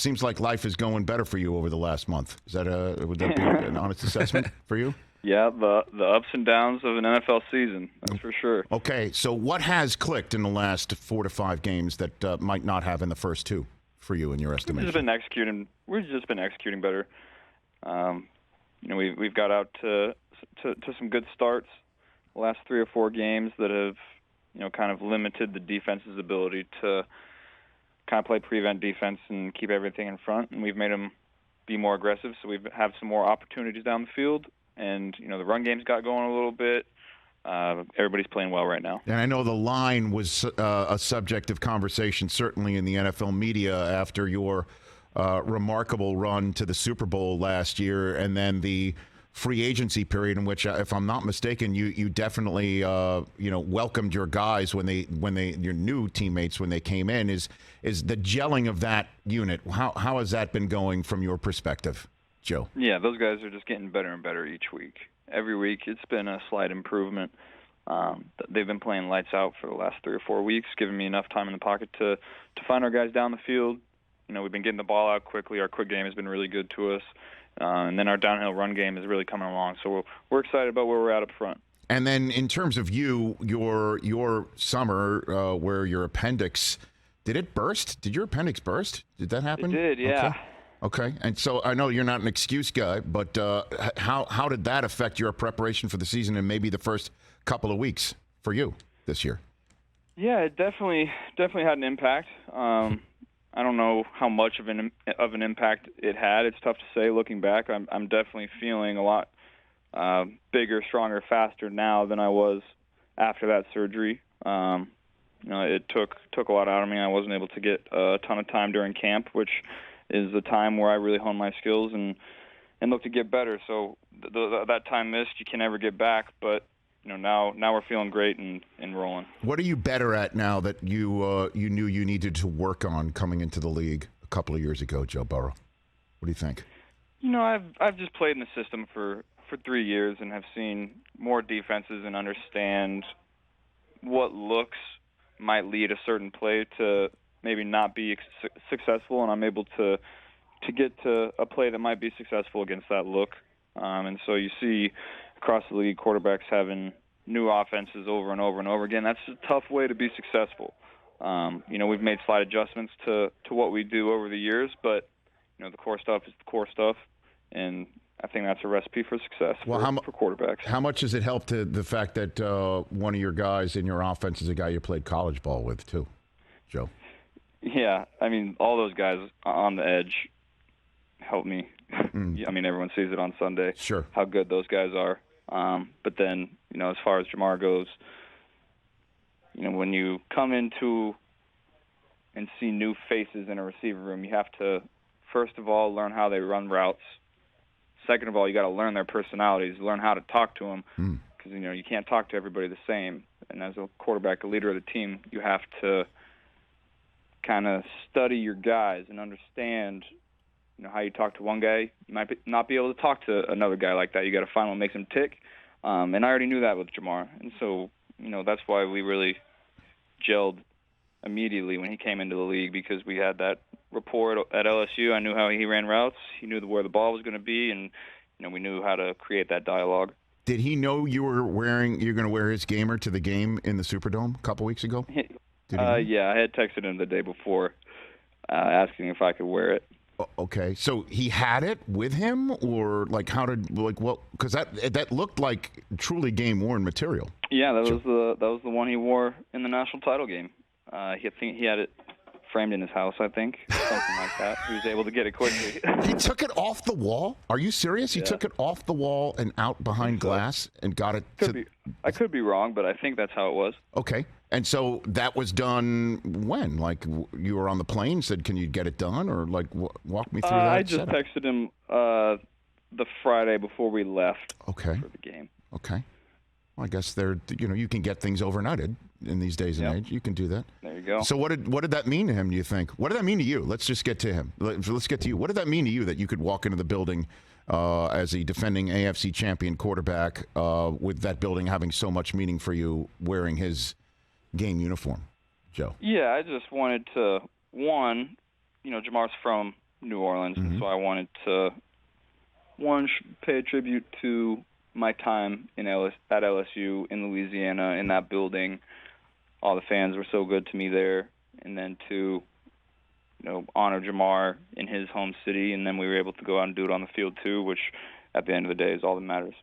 seems like life is going better for you over the last month. Would that be an honest assessment for you? Yeah, the ups and downs of an NFL season, that's for sure. Okay, so what has clicked in the last 4 to 5 games that might not have in the first 2 for you in your estimation? We've just been executing better. We've got out to some good starts the last 3 or 4 games that have kind of limited the defense's ability to kind of play prevent defense and keep everything in front, and we've made them be more aggressive, so we have some more opportunities down the field. And, the run game's got going a little bit. Everybody's playing well right now. And I know the line was a subject of conversation, certainly in the NFL media, after your remarkable run to the Super Bowl last year, and then the free agency period in which, if I'm not mistaken, you definitely welcomed your guys when your new teammates when they came in. Is the gelling of that unit? How has that been going from your perspective, Joe? Yeah, those guys are just getting better and better each week. Every week it's been a slight improvement. They've been playing lights out for the last 3 or 4 weeks, giving me enough time in the pocket to find our guys down the field. We've been getting the ball out quickly. Our quick game has been really good to us. And then our downhill run game is really coming along. So we're excited about where we're at up front. And then in terms of your summer where your appendix, did it burst? Did your appendix burst? Did that happen? It did, yeah. Okay. And so I know you're not an excuse guy, but how did that affect your preparation for the season and maybe the first couple of weeks for you this year? Yeah, it definitely had an impact. I don't know how much of an impact it had. It's tough to say looking back. I'm definitely feeling a lot bigger, stronger, faster now than I was after that surgery. It took a lot out of me. I wasn't able to get a ton of time during camp, which is the time where I really hone my skills and look to get better. So that time missed, you can never get back. But now we're feeling great and rolling. What are you better at now that you knew you needed to work on coming into the league a couple of years ago, Joe Burrow? What do you think? I've just played in the system for 3 years and have seen more defenses and understand what looks might lead a certain play to maybe not be successful, and I'm able to get to a play that might be successful against that look. And so you see across the league quarterbacks having new offenses over and over and over again. That's a tough way to be successful. We've made slight adjustments to what we do over the years, but the core stuff is the core stuff, and I think that's a recipe for success for quarterbacks. How much does it help to the fact that one of your guys in your offense is a guy you played college ball with too, Joe? Yeah, all those guys on the edge help me. Everyone sees it on Sunday. Sure. How good those guys are. But then, as far as JaMarr goes, when you come into and see new faces in a receiver room, you have to, first of all, learn how they run routes. Second of all, you got to learn their personalities, learn how to talk to them, because you can't talk to everybody the same. And as a quarterback, a leader of the team, you have to kind of study your guys and understand how you talk to one guy. You might not be able to talk to another guy like that. You got to find what makes him tick. And I already knew that with JaMarr. And so, that's why we really gelled immediately when he came into the league, because we had that rapport at LSU. I knew how he ran routes. He knew where the ball was going to be, and we knew how to create that dialogue. Did he know you're going to wear his gamer to the game in the Superdome a couple weeks ago? Yeah, I had texted him the day before asking if I could wear it. Okay, so he had it with him, or because that looked like truly game-worn material. Yeah, that was the one he wore in the national title game. I think he had it framed in his house, something like that. He was able to get it quickly. He took it off the wall? Are you serious? He took it off the wall and out behind glass and got it? I could be wrong, but I think that's how it was. Okay. And so that was done when? Like, you were on the plane, said, can you get it done? Or, walk me through that I just texted him the Friday before we left for the game. Okay. Well, I guess you can get things overnighted in these days and age. You can do that. There you go. So what did that mean to him, do you think? What did that mean to you? Let's just get to him. Let's get to you. What did that mean to you that you could walk into the building as a defending AFC champion quarterback with that building having so much meaning for you wearing his game uniform, Joe? Yeah, I just wanted to, JaMarr's from New Orleans, and so I wanted to pay a tribute to my time at LSU in Louisiana in that building. All the fans were so good to me there, and then to honor JaMarr in his home city, and then we were able to go out and do it on the field too, which at the end of the day is all that matters.